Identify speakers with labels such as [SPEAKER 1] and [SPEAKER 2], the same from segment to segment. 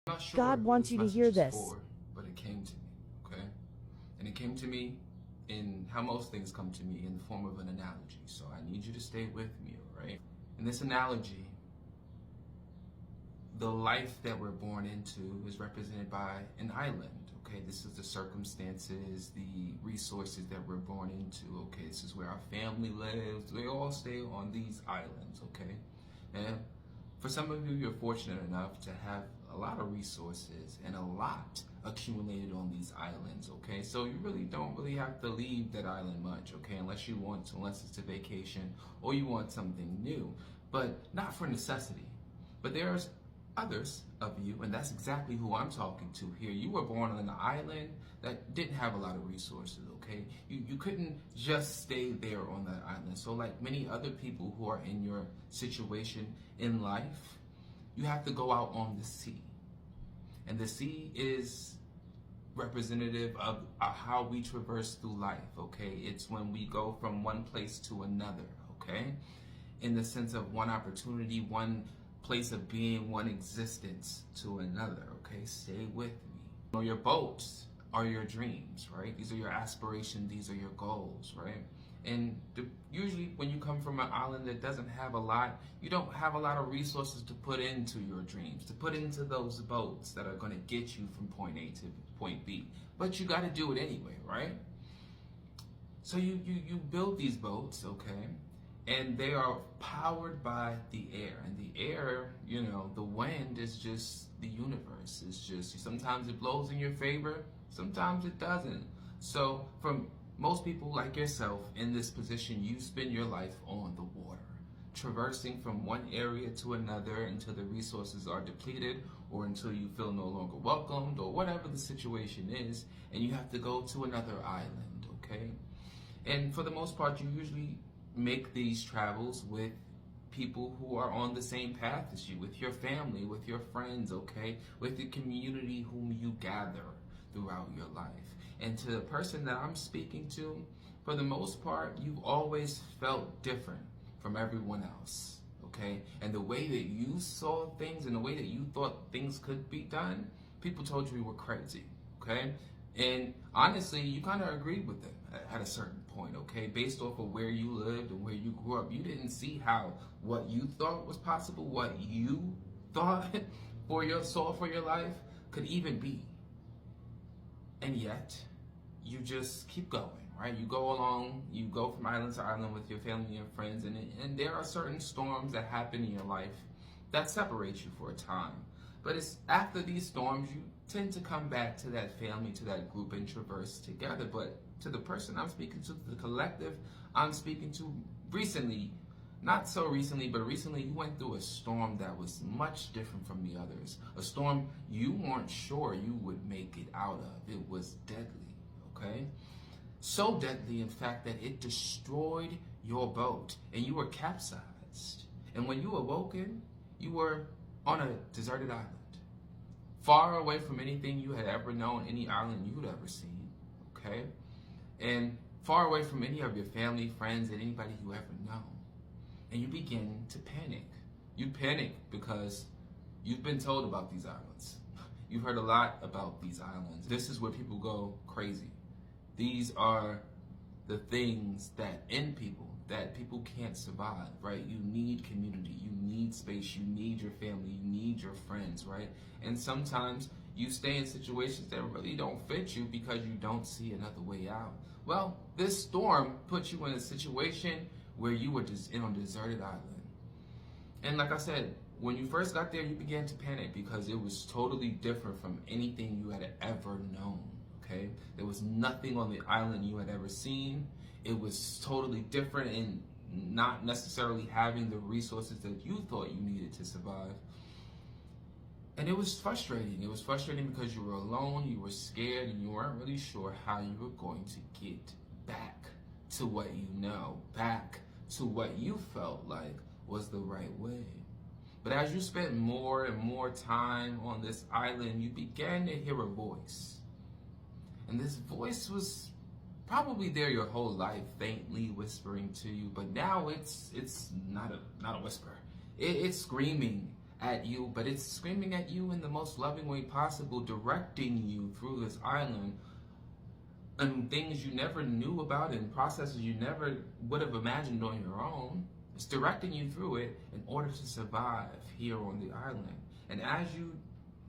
[SPEAKER 1] I'm not sure
[SPEAKER 2] God
[SPEAKER 1] who
[SPEAKER 2] wants
[SPEAKER 1] this
[SPEAKER 2] you to
[SPEAKER 1] message
[SPEAKER 2] hear
[SPEAKER 1] is
[SPEAKER 2] this.
[SPEAKER 1] for, but it came to me, okay? And it came to me in how most things come to me, in the form of an analogy. So I need you to stay with me, all right? In this analogy, the life that we're born into is represented by an island, okay? This is the circumstances, the resources that we're born into, okay? This is where our family lives. They all stay on these islands, okay? And for some of you, you're fortunate enough to have a lot of resources and a lot accumulated on these islands, okay? So you really don't have to leave that island much, okay? Unless you want to, unless it's a vacation or you want something new, but not for necessity. But there's others of you, and that's exactly who I'm talking to here. You were born on an island that didn't have a lot of resources, okay? You couldn't just stay there on that island. So like many other people who are in your situation in life, you have to go out on the sea. And the sea is representative of how we traverse through life, okay? It's when we go from one place to another, okay? In the sense of one opportunity, one place of being, one existence to another, okay? Stay with me. You know, your boats are your dreams, right? These are your aspirations, these are your goals, right? And usually when you come from an island that doesn't have a lot, you don't have a lot of resources to put into your dreams, to put into those boats that are going to get you from point A to point B. But you got to do it anyway, right? So you build these boats, okay? And they are powered by the air. And the air, you know, the wind is just the universe. It's just, sometimes it blows in your favor, sometimes it doesn't. So from most people like yourself in this position, you spend your life on the water, traversing from one area to another until the resources are depleted or until you feel no longer welcomed or whatever the situation is, and you have to go to another island, okay? And for the most part, you usually make these travels with people who are on the same path as you, with your family, with your friends, okay? With the community whom you gather throughout your life. And to the person that I'm speaking to, for the most part, you've always felt different from everyone else, okay? And the way that you saw things and the way that you thought things could be done, people told you were crazy, okay? And honestly, you kind of agreed with them at a certain point, okay? Based off of where you lived and where you grew up, you didn't see how what you thought was possible, what you thought saw for your life could even be. And yet, you just keep going, right? You go along, you go from island to island with your family and friends, and there are certain storms that happen in your life that separate you for a time. But it's after these storms, you tend to come back to that family, to that group, and traverse together. But to the person I'm speaking to, the collective I'm speaking to recently, not so recently, but recently you went through a storm that was much different from the others. A storm you weren't sure you would make it out of. It was deadly, okay? So deadly, in fact, that it destroyed your boat and you were capsized. And when you awoken, you were on a deserted island, far away from anything you had ever known, any island you'd ever seen, okay? And far away from any of your family, friends, and anybody you ever known. And you begin to panic. You panic because you've been told about these islands. You've heard a lot about these islands. This is where people go crazy. These are the things that end people, that people can't survive, right? You need community, you need space, you need your family, you need your friends, right? And sometimes you stay in situations that really don't fit you because you don't see another way out. Well, this storm put you in a situation where you were just on a deserted island. And like I said, when you first got there, you began to panic because it was totally different from anything you had ever known, okay? There was nothing on the island you had ever seen. It was totally different in not necessarily having the resources that you thought you needed to survive. And it was frustrating. It was frustrating because you were alone, you were scared, and you weren't really sure how you were going to get back to what you know, back to what you felt like was the right way. But as you spent more and more time on this island, you began to hear a voice. And this voice was probably there your whole life, faintly whispering to you, but now it's not a whisper. It's screaming at you, but it's screaming at you in the most loving way possible, directing you through this island and things you never knew about and processes you never would have imagined on your own. It's directing you through it in order to survive here on the island. And as you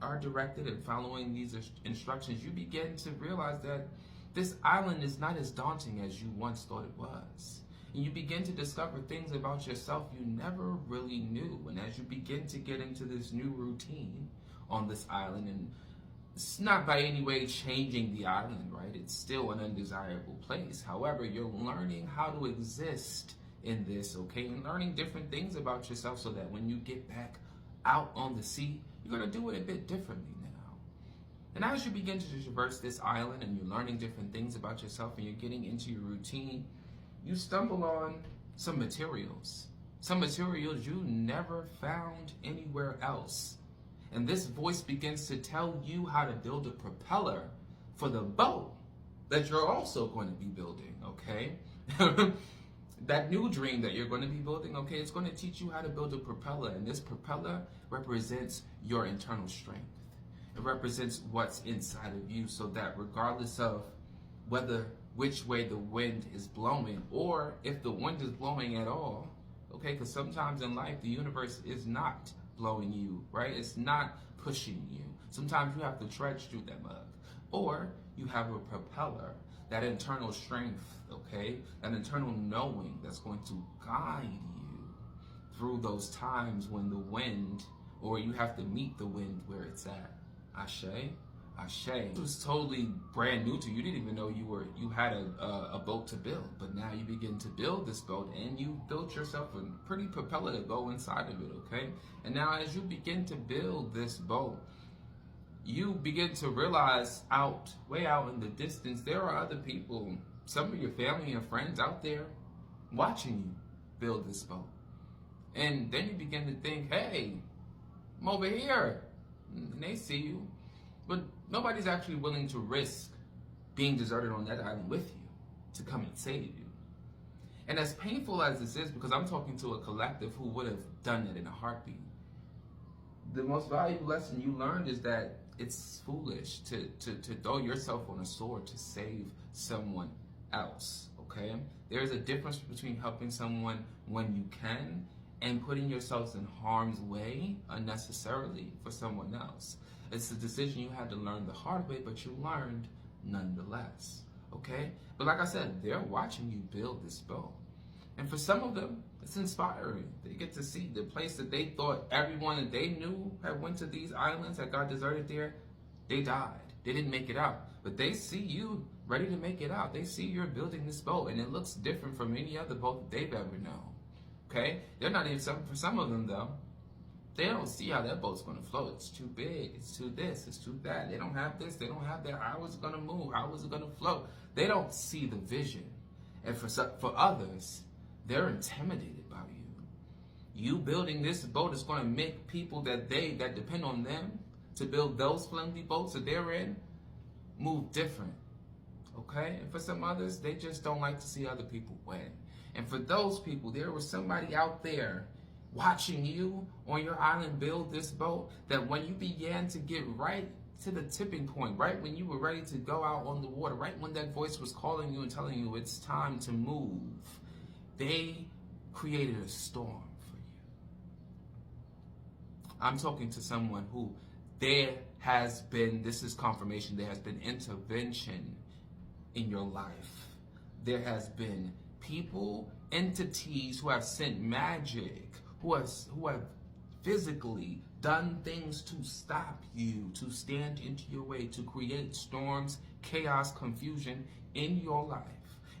[SPEAKER 1] are directed and following these instructions, you begin to realize that this island is not as daunting as you once thought it was. And you begin to discover things about yourself you never really knew. And as you begin to get into this new routine on this island, and it's not by any way changing the island, right? It's still an undesirable place. However, you're learning how to exist in this, okay? And learning different things about yourself so that when you get back out on the sea, you're going to do it a bit differently now. And as you begin to traverse this island and you're learning different things about yourself and you're getting into your routine, you stumble on some materials you never found anywhere else. And this voice begins to tell you how to build a propeller for the boat that you're also going to be building, okay? That new dream that you're going to be building, okay, it's going to teach you how to build a propeller. And this propeller represents your internal strength. It represents what's inside of you, so that regardless of which way the wind is blowing, or if the wind is blowing at all, okay, because sometimes in life the universe is not blowing you, right? It's not pushing you. Sometimes you have to trudge through that mug. Or you have a propeller, that internal strength, okay? That internal knowing that's going to guide you through those times when the wind, or you have to meet the wind where it's at. Ashe. It was totally brand new to you. You didn't even know you had a boat to build, but now you begin to build this boat, and you built yourself a pretty propeller to go inside of it, okay? And now as you begin to build this boat, you begin to realize way out in the distance, there are other people, some of your family and friends out there watching you build this boat. And then you begin to think, hey, I'm over here. And they see you. But nobody's actually willing to risk being deserted on that island with you to come and save you. And as painful as this is, because I'm talking to a collective who would have done it in a heartbeat, the most valuable lesson you learned is that it's foolish to throw yourself on a sword to save someone else, okay? There's a difference between helping someone when you can and putting yourselves in harm's way unnecessarily for someone else. It's a decision you had to learn the hard way, but you learned nonetheless, okay? But like I said, they're watching you build this boat. And for some of them, it's inspiring. They get to see the place that they thought everyone that they knew had went to these islands, that got deserted there, they died. They didn't make it out. But they see you ready to make it out. They see you're building this boat, and it looks different from any other boat that they've ever known, okay? They're not even, for some of them though, they don't see how that boat's going to float. It's too big. It's too this. It's too that. They don't have this. They don't have that. How is it going to move? How is it going to float? They don't see the vision. And for others, they're intimidated by you. You building this boat is going to make people that depend on them to build those flimsy boats that they're in move different. Okay? And for some others, they just don't like to see other people win. And for those people, there was somebody out there watching you on your island build this boat, that when you began to get right to the tipping point, right when you were ready to go out on the water, right when that voice was calling you and telling you it's time to move, they created a storm for you. I'm talking to someone who this is confirmation, there has been intervention in your life. There has been people, entities who have sent magic, who have physically done things to stop you, to stand into your way, to create storms, chaos, confusion in your life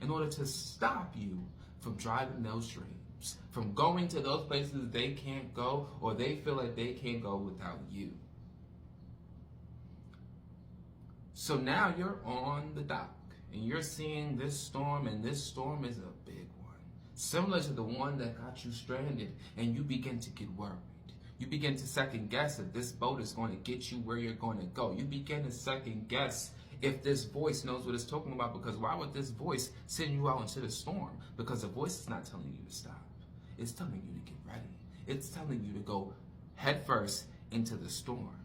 [SPEAKER 1] in order to stop you from driving those dreams, from going to those places they can't go, or they feel like they can't go without you. So now you're on the dock and you're seeing this storm, and this storm is a big one, similar to the one that got you stranded, and you begin to get worried. You begin to second guess if this boat is going to get you where you're going to go. You begin to second guess if this voice knows what it's talking about, because why would this voice send you out into the storm? Because the voice is not telling you to stop. It's telling you to get ready. It's telling you to go headfirst into the storm.